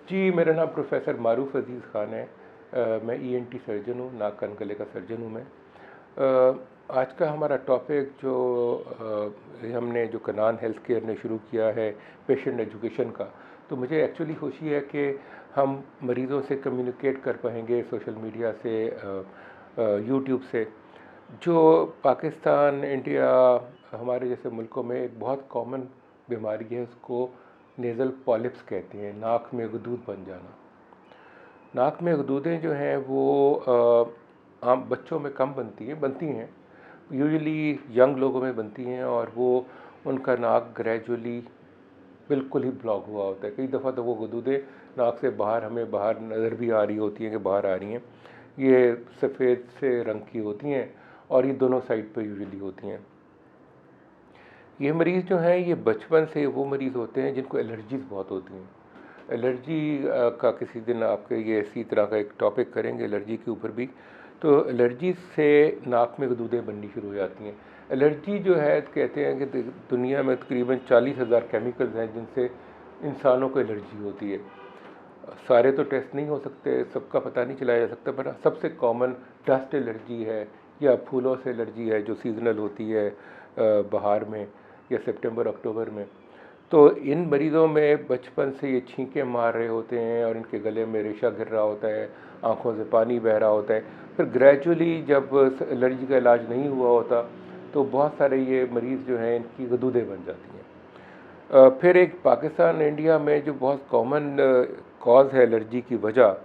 जी, मेरा नाम प्रोफ़ेसर मारूफ़ अज़ीज़ ख़ान है। मैं ईएनटी सर्जन हूँ, नाक कान गले का सर्जन हूँ मैं। आज का हमारा टॉपिक जो हमने जो कनान हेल्थ केयर ने शुरू किया है पेशेंट एजुकेशन का, तो मुझे एक्चुअली खुशी है कि हम मरीज़ों से कम्युनिकेट कर पाएंगे सोशल मीडिया से, यूट्यूब से। जो पाकिस्तान, इंडिया, हमारे जैसे मुल्कों में एक बहुत कॉमन बीमारी है, उसको नेज़ल पॉलिप्स कहते हैं, नाक में गदूद बन जाना। नाक में गदूदें जो हैं वो आम बच्चों में कम बनती हैं, यूजुअली यंग लोगों में बनती हैं, और वो उनका नाक ग्रेजुअली बिल्कुल ही ब्लॉक हुआ होता है। कई दफ़ा तो वो गदूदें नाक से बाहर हमें बाहर नज़र भी आ रही होती हैं कि बाहर आ रही हैं। ये सफ़ेद से रंग की होती हैं और ये दोनों साइड पर यूजुअली होती हैं। ये मरीज़ जो हैं ये बचपन से वो मरीज़ होते हैं जिनको एलर्जीज़ बहुत होती हैं। एलर्जी का किसी दिन आपके ये इसी तरह का एक टॉपिक करेंगे एलर्जी के ऊपर भी। तो एलर्जी से नाक में गदूदें बननी शुरू हो जाती हैं। एलर्जी जो है कहते हैं कि दुनिया में तकरीबन 40,000 केमिकल्स हैं जिनसे इंसानों को एलर्जी होती है। सारे तो टेस्ट नहीं हो सकते, सबका पता नहीं चलाया जा सकता, पर सबसे कॉमन डस्ट एलर्जी है या फूलों से एलर्जी है जो सीजनल होती है बाहर में या सितंबर अक्टूबर में। तो इन मरीज़ों में बचपन से ये छींकें मार रहे होते हैं और इनके गले में रेशा गिर रहा होता है, आँखों से पानी बह रहा होता है। फिर ग्रेजुअली जब एलर्जी का इलाज नहीं हुआ होता तो बहुत सारे ये मरीज़ जो हैं इनकी गदूदें बन जाती हैं। फिर एक पाकिस्तान इंडिया में जो बहुत कॉमन कॉज़ है एलर्जी की वजह,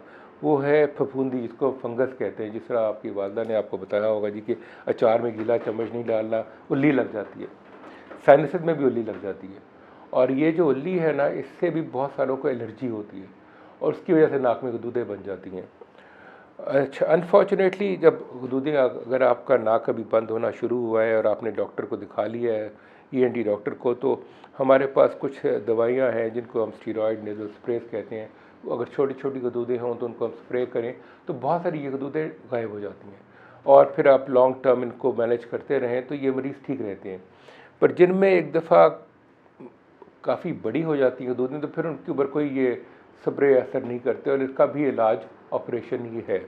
वो है फफूंदी, जिसको फंगस कहते हैं। जिस तरह आपकी वालदा ने आपको बताया होगा जी कि अचार में गीला चम्मच नहीं डालना, उल्ली लग जाती है। साइनसेस में भी उल्ली लग जाती है, और ये जो उल्ली है ना, इससे भी बहुत सारों को एलर्जी होती है और उसकी वजह से नाक में गदूदें बन जाती हैं। अच्छा, अनफॉर्चुनेटली जब गदूदें, अगर आपका नाक अभी बंद होना शुरू हुआ है और आपने डॉक्टर को दिखा लिया है, ईएनटी डॉक्टर को, तो हमारे पास कुछ दवाइयाँ हैं जिनको हम स्टीरॉयड नेज़ल स्प्रेस कहते हैं। अगर छोटी छोटी गदूदें हों तो उनको हम स्प्रे करें तो बहुत सारी ये गदूदें गायब हो जाती हैं, और फिर आप लॉन्ग टर्म इनको मैनेज करते रहें तो ये मरीज़ ठीक रहते हैं। पर जिनमें एक दफ़ा काफ़ी बड़ी हो जाती है गदूदें, तो फिर उनके ऊपर कोई ये स्प्रे असर नहीं करते, और इसका भी इलाज ऑपरेशन ही है।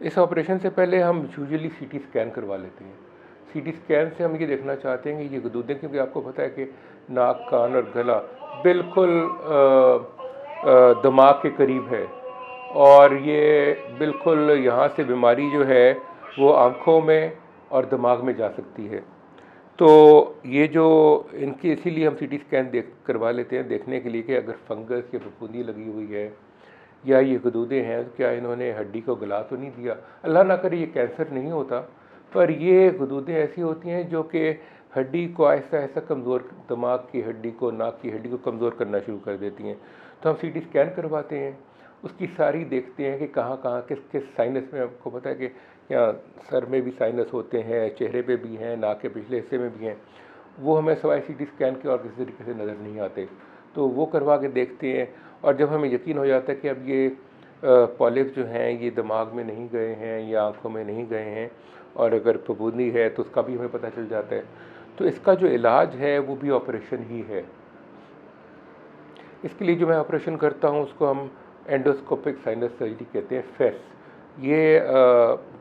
इस ऑपरेशन से पहले हम यूजुअली सीटी स्कैन करवा लेते हैं। सीटी स्कैन से हम ये देखना चाहते हैं कि ये गदूदें, क्योंकि आपको पता है कि नाक, कान और गला बिल्कुल दिमाग के करीब है, और ये बिल्कुल यहाँ से बीमारी जो है वो आँखों में और दिमाग में जा सकती है। तो ये जो इनकी, इसीलिए हम सीटी स्कैन करवा लेते हैं, देखने के लिए कि अगर फंगस या फफूंदी लगी हुई है या ये गदूदें हैं, तो क्या इन्होंने हड्डी को गला तो नहीं दिया। अल्लाह ना करे ये कैंसर नहीं होता, पर ये गदूदें ऐसी होती हैं जो कि हड्डी को आहिस्ता आहिस्ता कमज़ोर, दिमाग की हड्डी को, नाक की हड्डी को कमज़ोर करना शुरू कर देती हैं। तो हम सीटी स्कैन करवाते हैं, उसकी सारी देखते हैं कि कहाँ कहाँ किस किस साइनस में। आपको पता है कि यहाँ सर में भी साइनस होते हैं, चेहरे पे भी हैं, नाक के पिछले हिस्से में भी हैं। वो हमें सवाई सीटी स्कैन के और किसी तरीके से नज़र नहीं आते, तो वो करवा के देखते हैं। और जब हमें यकीन हो जाता है कि अब ये पॉलिप जो हैं ये दिमाग में नहीं गए हैं या आँखों में नहीं गए हैं, और अगर फफूंदी है तो उसका भी हमें पता चल जाता है, तो इसका जो इलाज है वो भी ऑपरेशन ही है। इसके लिए जो मैं ऑपरेशन करता हूँ उसको हम एंडोस्कोपिक साइनस सर्जरी कहते हैं, फेस। ये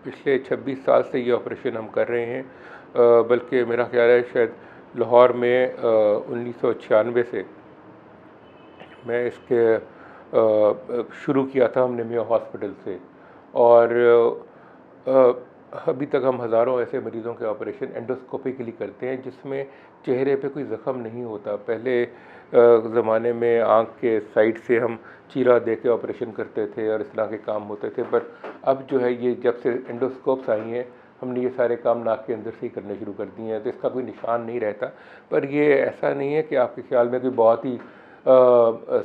पिछले 26 साल से ये ऑपरेशन हम कर रहे हैं, बल्कि मेरा ख्याल है शायद लाहौर में 1996 से मैं इसके शुरू किया था हमने मियाँ हॉस्पिटल से। और अभी तक हम हज़ारों ऐसे मरीज़ों के ऑपरेशन एंडोस्कोपिकली करते हैं जिसमें चेहरे पे कोई ज़ख़म नहीं होता। पहले ज़माने में आँख के साइड से हम चीरा दे के ऑपरेशन करते थे और इस तरह के काम होते थे, पर अब जो है ये जब से एंडोस्कोप्स आई हैं, हमने ये सारे काम नाक के अंदर से ही करने शुरू कर दिए हैं, तो इसका कोई निशान नहीं रहता। पर ये ऐसा नहीं है कि आपके ख्याल में कोई बहुत ही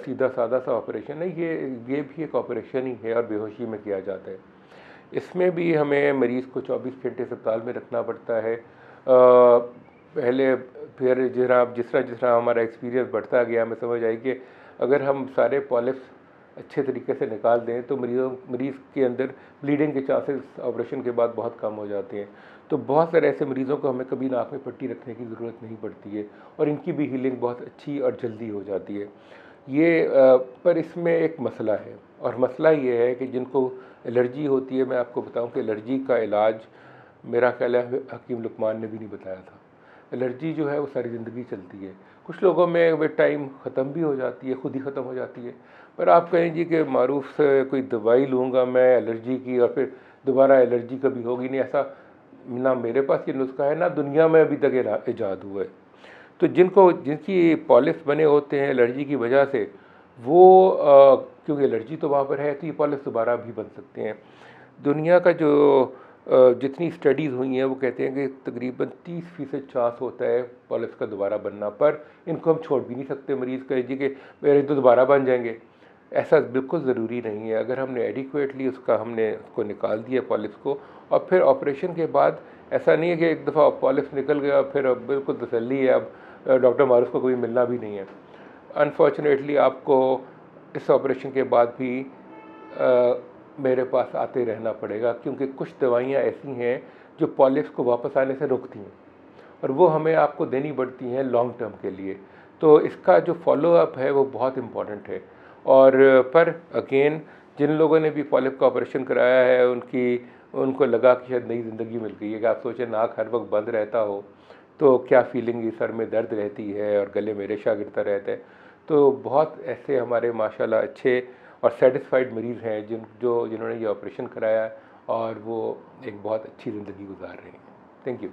सीधा साधा सा ऑपरेशन है, ये भी एक ऑपरेशन ही है और बेहोशी में किया जाता है। इसमें भी हमें मरीज़ को 24 घंटे अस्पताल में रखना पड़ता है। पहले फिर जिस तरह हमारा एक्सपीरियंस बढ़ता गया, हमें समझ आई कि अगर हम सारे पॉलिप्स अच्छे तरीके से निकाल दें तो मरीज़ के अंदर ब्लीडिंग के चांसेस ऑपरेशन के बाद बहुत कम हो जाते हैं। तो बहुत सारे ऐसे मरीज़ों को हमें कभी नाक में पट्टी रखने की ज़रूरत नहीं पड़ती है, और इनकी भी हीलिंग बहुत अच्छी और जल्दी हो जाती है। ये पर इसमें एक मसला है, और मसला ये है कि जिनको एलर्जी होती है, मैं आपको बताऊं कि एलर्जी का इलाज मेरा ख्याल है हकीम लुकमान ने भी नहीं बताया था। एलर्जी जो है वो सारी ज़िंदगी चलती है। कुछ लोगों में वे टाइम ख़त्म भी हो जाती है, खुद ही ख़त्म हो जाती है। पर आप कहें जी कि मारूफ से कोई दवाई लूँगा मैं एलर्जी की और फिर दोबारा एलर्जी कभी होगी नहीं, ऐसा ना मेरे पास ये नुस्खा है, ना दुनिया में अभी तक ईजाद हुआ है। तो जिनकी पॉलिप्स बने होते हैं एलर्जी की वजह से, वो क्योंकि एलर्जी तो वहाँ पर है, तो ये पॉलिप्स दोबारा भी बन सकते हैं। दुनिया का जो जितनी स्टडीज़ हुई हैं वो कहते हैं कि तकरीबन 30% चांस होता है पॉलिप्स का दोबारा बनना, पर इनको हम छोड़ भी नहीं सकते। मरीज़ कहे जी कि मेरे तो दोबारा बन जाएंगे, ऐसा बिल्कुल ज़रूरी नहीं है। अगर हमने एडिक्वेटली हमने उसको निकाल दिया पॉलिप्स को, और फिर ऑपरेशन के बाद ऐसा नहीं है कि एक दफ़ा पॉलिप्स निकल गया फिर अब बिल्कुल तसल्ली है, अब डॉक्टर मारूफ को कोई मिलना भी नहीं है। अनफॉर्चुनेटली आपको इस ऑपरेशन के बाद भी मेरे पास आते रहना पड़ेगा, क्योंकि कुछ दवाइयाँ ऐसी हैं जो पॉलिप्स को वापस आने से रोकती हैं, और वो हमें आपको देनी पड़ती हैं लॉन्ग टर्म के लिए। तो इसका जो फॉलो अप है वो बहुत इम्पॉर्टेंट है। और पर अगेन, जिन लोगों ने भी पॉलिप का ऑपरेशन कराया है उनको लगा कि शायद नई ज़िंदगी मिल गई है। कि आप सोचें नाक हर वक्त बंद रहता हो तो क्या फीलिंग, सर में दर्द रहती है और गले में रेशा गिरता रहता है। तो बहुत ऐसे हमारे माशाल्लाह अच्छे और सेटिस्फाइड मरीज़ हैं जिन्होंने ये ऑपरेशन कराया, और वो एक बहुत अच्छी ज़िंदगी गुजार रहे हैं। Thank you.